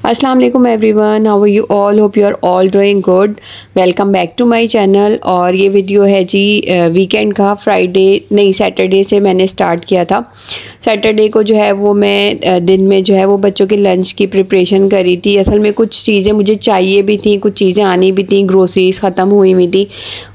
अस्सलाम वालेकुम everyone, how are you all, hope you are all doing good. Welcome back to my channel. और ये video है जी weekend का, सैटरडे से मैंने स्टार्ट किया था। सैटरडे को जो है वो मैं दिन में जो है वो बच्चों के लंच की प्रिपरेशन करी थी। असल में कुछ चीज़ें मुझे चाहिए भी थी, कुछ चीज़ें आनी भी थी, ग्रोसरीज ख़त्म हुई हुई थी,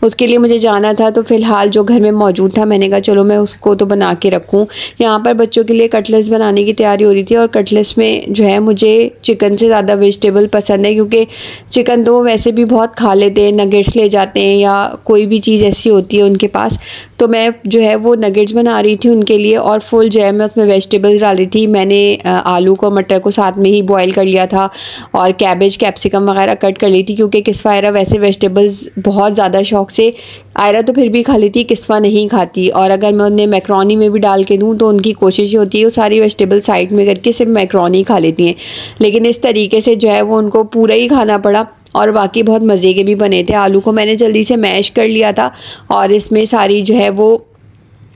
उसके लिए मुझे जाना था। तो फ़िलहाल जो घर में मौजूद था मैंने कहा चलो मैं उसको तो बना के रखूँ। यहाँ पर बच्चों के लिए कटलेट्स बनाने की तैयारी हो रही थी। और कटलेट्स में जो है मुझे चिकन से ज़्यादा वेजिटेबल पसंद है, क्योंकि चिकन तो वैसे भी बहुत खा लेते हैं, नगेट्स ले जाते हैं या कोई भी चीज़ ऐसी होती है उनके पास। तो मैं जो है वो नगेट्स बना रही थी उनके लिए, और फुल जो है मैं उसमें वेजिटेबल्स डाल रही थी। मैंने आलू को मटर को साथ में ही बॉईल कर लिया था, और कैबेज कैप्सिकम वगैरह कट कर ली थी, क्योंकि किस्वा आयरा वैसे वेजिटेबल्स बहुत ज़्यादा शौक से, आयरा तो फिर भी खा लेती, किस्वा नहीं खाती। और अगर मैं उन्हें मैक्रोनी में भी डाल के दूँ तो उनकी कोशिश होती है वो सारी वेजिटेबल साइड में करके सिर्फ मैक्रोनी खा लेती हैं। लेकिन इस तरीके से जो है वो उनको पूरा ही खाना पड़ा, और बाकी बहुत मज़े के भी बने थे। आलू को मैंने जल्दी से मैश कर लिया था, और इसमें सारी जो है वो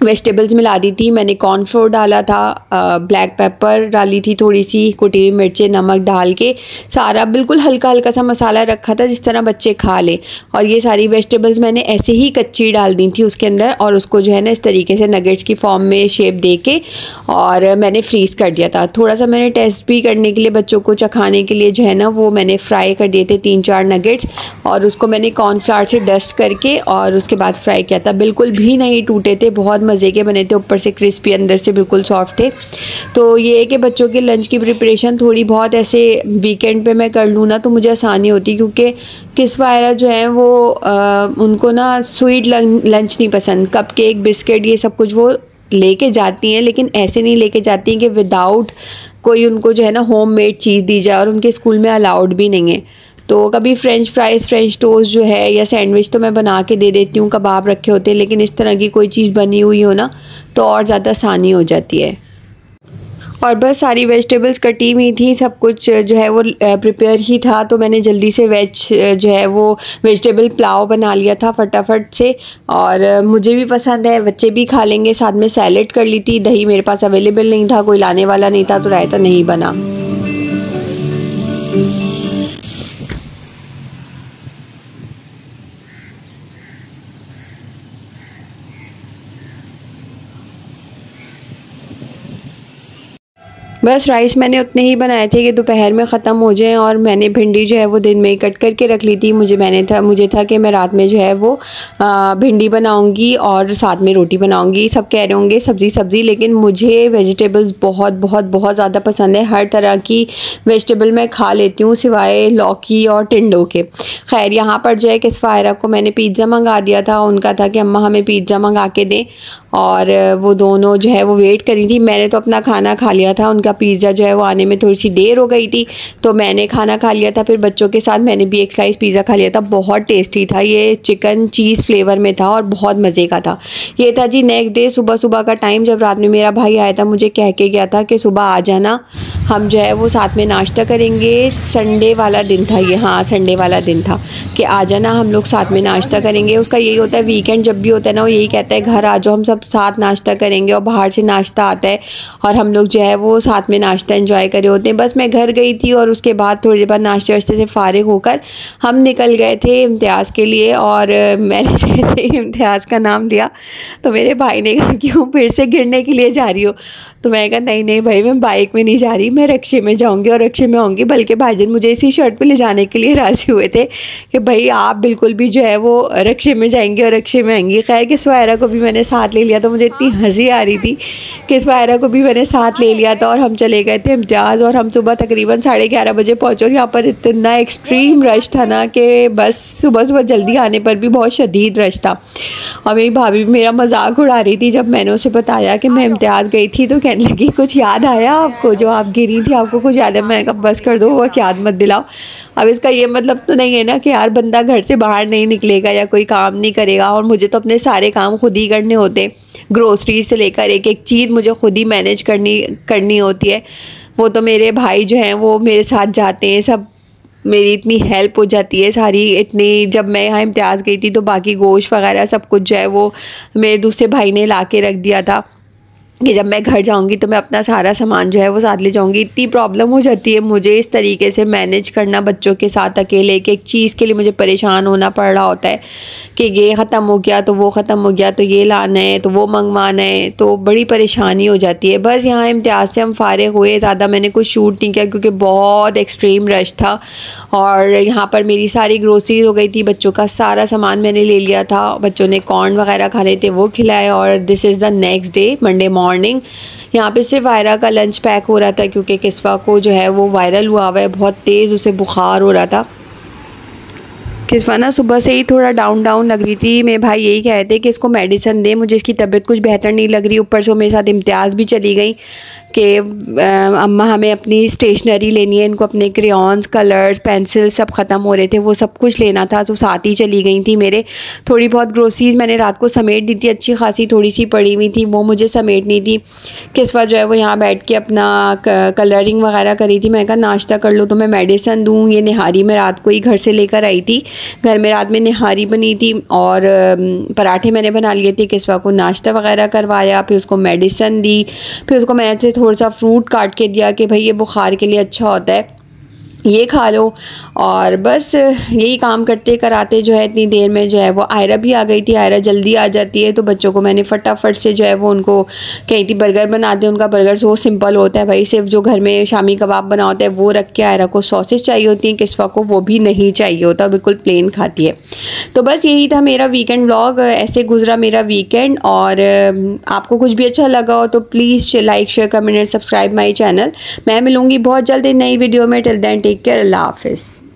वेजिटेबल्स मिला दी थी। मैंने कॉर्नफ्लोर डाला था, ब्लैक पेपर डाली थी, थोड़ी सी कुटी हुई मिर्चें, नमक डाल के सारा बिल्कुल हल्का हल्का सा मसाला रखा था जिस तरह बच्चे खा लें। और ये सारी वेजिटेबल्स मैंने ऐसे ही कच्ची डाल दी थी उसके अंदर, और उसको जो है ना इस तरीके से नगेट्स की फॉर्म में शेप दे के और मैंने फ्रीज़ कर दिया था। थोड़ा सा मैंने टेस्ट भी करने के लिए, बच्चों को चखाने के लिए जो है ना वो मैंने फ्राई कर दिए थे 3-4 नगेट्स, और उसको मैंने कॉर्नफ्लावर से डस्ट करके और उसके बाद फ्राई किया था। बिल्कुल भी नहीं टूटे थे, बहुत मज़े के बने थे, ऊपर से क्रिस्पी, अंदर से बिल्कुल सॉफ्ट थे। तो ये है कि बच्चों के लंच की प्रिपरेशन थोड़ी बहुत ऐसे वीकेंड पे मैं कर लूँ ना तो मुझे आसानी होती, क्योंकि किस्वा आयरा जो है वो उनको ना स्वीट लंच नहीं पसंद। कप केक, बिस्किट, ये सब कुछ वो लेके जाती हैं, लेकिन ऐसे नहीं लेके जाती हैं कि विदाउट कोई उनको जो है ना होममेड चीज़ दी जाए, और उनके स्कूल में अलाउड भी नहीं है। तो कभी फ्रेंच फ्राइज़, फ्रेंच टोस्ट जो है या सैंडविच तो मैं बना के दे देती हूँ, कबाब रखे होते हैं, लेकिन इस तरह की कोई चीज़ बनी हुई हो ना तो और ज़्यादा आसानी हो जाती है। और बस सारी वेजिटेबल्स कटी हुई थी, सब कुछ जो है वो प्रिपेयर ही था। तो मैंने जल्दी से जो है वो वेजिटेबल पुलाव बना लिया था फटाफट से, और मुझे भी पसंद है, बच्चे भी खा लेंगे। साथ में सैलेड कर ली थी, दही मेरे पास अवेलेबल नहीं था, कोई लाने वाला नहीं था, तो रायता नहीं बना। बस राइस मैंने उतने ही बनाए थे कि दोपहर में ख़त्म हो जाएं, और मैंने भिंडी जो है वो दिन में ही कट करके रख ली थी। मुझे था कि मैं रात में जो है वो भिंडी बनाऊंगी और साथ में रोटी बनाऊंगी। सब कह रहे होंगे सब्ज़ी, लेकिन मुझे वेजिटेबल्स बहुत बहुत बहुत ज़्यादा पसंद है। हर तरह की वेजिटेबल मैं खा लेती हूँ सिवाय लौकी और टिंडों के। खैर यहाँ पर जो है किस्वा आयरा को मैंने पिज़्ज़ा मंगा दिया था। उनका था कि अम्मा हमें पिज़्ज़ा मंगा के दें, और वो दोनों जो है वो वेट करी थी। मैंने तो अपना खाना खा लिया था, उनका पिज़्ज़ा जो है वो आने में थोड़ी सी देर हो गई थी, तो मैंने खाना खा लिया था। फिर बच्चों के साथ मैंने भी एक स्लाइस पिज़्ज़ा खा लिया था। बहुत टेस्टी था, ये चिकन चीज़ फ्लेवर में था और बहुत मज़े का था। ये था जी नेक्स्ट डे सुबह का टाइम, जब रात में मेरा भाई आया था, मुझे कह के गया था कि सुबह आ जाना, हम जो है वो साथ में नाश्ता करेंगे। संडे वाला दिन था ये, हाँ संडे वाला दिन था कि आ जाना, हम लोग साथ में नाश्ता करेंगे। उसका यही होता है, वीकेंड जब भी होता है ना वो यही कहता है घर आ जाओ, हम सब साथ नाश्ता करेंगे। और बाहर से नाश्ता आता है और हम लोग जो है वो साथ में नाश्ता एंजॉय करे होते हैं। बस मैं घर गई थी, और उसके बाद थोड़ी देर बाद नाश्ते वाश्ते से फ़ारिग होकर हम निकल गए थे इम्तियाज़ के लिए। और मैंने जैसे इम्तियाज़ का नाम लिया तो मेरे भाई ने कहा क्यों फिर से गिरने के लिए जा रही हो? तो मैं कहा नहीं भाई, मैं बाइक में नहीं जा रही, मैं रिक्शे में जाऊँगी और रिक्शे में आऊँगी। बल्कि भाईजान मुझे इसी शर्ट पे ले जाने के लिए राज़ी हुए थे कि भाई आप बिल्कुल भी जो है वो रिक्शे में जाएंगे और रिक्शे में आएंगी। खैर किस्वा आयरा को भी मैंने साथ ले लिया, तो मुझे इतनी हंसी आ रही थी। किस्वा आयरा को भी मैंने साथ ले लिया था और हम चले गए थे इम्तियाज़। और हम सुबह तकरीबन 11:30 बजे पहुँचे, और यहाँ पर इतना एक्सट्रीम रश था ना कि बस सुबह जल्दी आने पर भी बहुत शदीद रश था। और मेरी भाभी भी मेरा मजाक उड़ा रही थी जब मैंने उसे बताया कि मैं इम्तियाज़ गई थी। तो कहने लगी कुछ याद आया आपको, जो आप गिरी थी आपको कुछ याद है? मैं कहा बस कर दो, वो याद मत दिलाओ। अब इसका ये मतलब तो नहीं है ना कि यार बंदा घर से बाहर नहीं निकलेगा या कोई काम नहीं करेगा। और मुझे तो अपने सारे काम खुद ही करने होते, ग्रोसरी से लेकर एक एक चीज़ मुझे खुद ही मैनेज करनी होती है। वो तो मेरे भाई जो हैं वो मेरे साथ जाते हैं, सब मेरी इतनी हेल्प हो जाती है सारी। इतनी जब मैं यहाँ इम्तियाज़ गई थी तो बाकी गोश्त वगैरह सब कुछ जो है वो मेरे दूसरे भाई ने ला के रख दिया था कि जब मैं घर जाऊंगी तो मैं अपना सारा सामान जो है वो साथ ले जाऊंगी। इतनी प्रॉब्लम हो जाती है मुझे इस तरीके से मैनेज करना बच्चों के साथ अकेले, कि एक चीज़ के लिए मुझे परेशान होना पड़ रहा होता है कि ये ख़त्म हो गया तो वो ख़त्म हो गया, तो ये लाना है तो वो मंगवाना है, तो बड़ी परेशानी हो जाती है। बस यहाँ इम्तियाज़ से हम फारिग हुए, ज़्यादा मैंने कुछ शूट नहीं किया क्योंकि बहुत एक्सट्रीम रश था। और यहाँ पर मेरी सारी ग्रोसरीज हो गई थी, बच्चों का सारा सामान मैंने ले लिया था, बच्चों ने कॉर्न वगैरह खाने थे वो खिलाए। और this is the next day, Monday morning. यहाँ पे सिर्फ वायरा का लंच पैक हो रहा था क्योंकि किस्वा को जो है वो वायरल हुआ हुआ है, बहुत तेज़ उसे बुखार हो रहा था। किस्वा ना सुबह से ही थोड़ा डाउन लग रही थी। मेरे भाई यही कह रहे थे कि इसको मेडिसिन दे, मुझे इसकी तबीयत कुछ बेहतर नहीं लग रही। ऊपर से वो मेरे साथ इम्तियाज़ भी चली गई कि अम्मा हमें अपनी स्टेशनरी लेनी है, इनको अपने क्रेयॉन्स, कलर्स, पेंसिल सब ख़त्म हो रहे थे, वो सब कुछ लेना था, तो साथ ही चली गई थी मेरे। थोड़ी बहुत ग्रोसरीज मैंने रात को समेट दी थी, अच्छी खासी थोड़ी सी पड़ी हुई थी, वो मुझे समेटनी थी। किस्वा जो है वो यहाँ बैठ के अपना कलरिंग वगैरह करी थी। मैं कहा नाश्ता कर लो तो मैं मेडिसिन दूँ। ये निहारी मैं रात को ही घर से लेकर आई थी, घर में रात में निहारी बनी थी और पराठे मैंने बना लिए थे। किस्वा को नाश्ता वगैरह करवाया, फिर उसको मेडिसिन दी, फिर उसको मैंने थोड़ा सा फ्रूट काट के दिया कि भाई ये बुखार के लिए अच्छा होता है, ये खा लो। और बस यही काम करते कराते जो है इतनी देर में जो है वो आयरा भी आ गई थी। आयरा जल्दी आ जाती है तो बच्चों को मैंने फटाफट से जो है वो उनको कही थी बर्गर बना दे। उनका बर्गर so सिंपल होता है भाई, सिर्फ जो घर में शामी कबाब बना होता है वो रख के। आयरा को सॉसेज चाहिए होती हैं, किस्वा को वो भी नहीं चाहिए होता, बिल्कुल प्लेन खाती है। तो बस यही था मेरा वीकेंड व्लॉग, ऐसे गुजरा मेरा वीकेंड। और आपको कुछ भी अच्छा लगा हो तो please like, share, comment and subscribe my channel. मैं मिलूँगी बहुत जल्द नई वीडियो में। टिल देन टेक केयर, अल्लाह हाफिज़।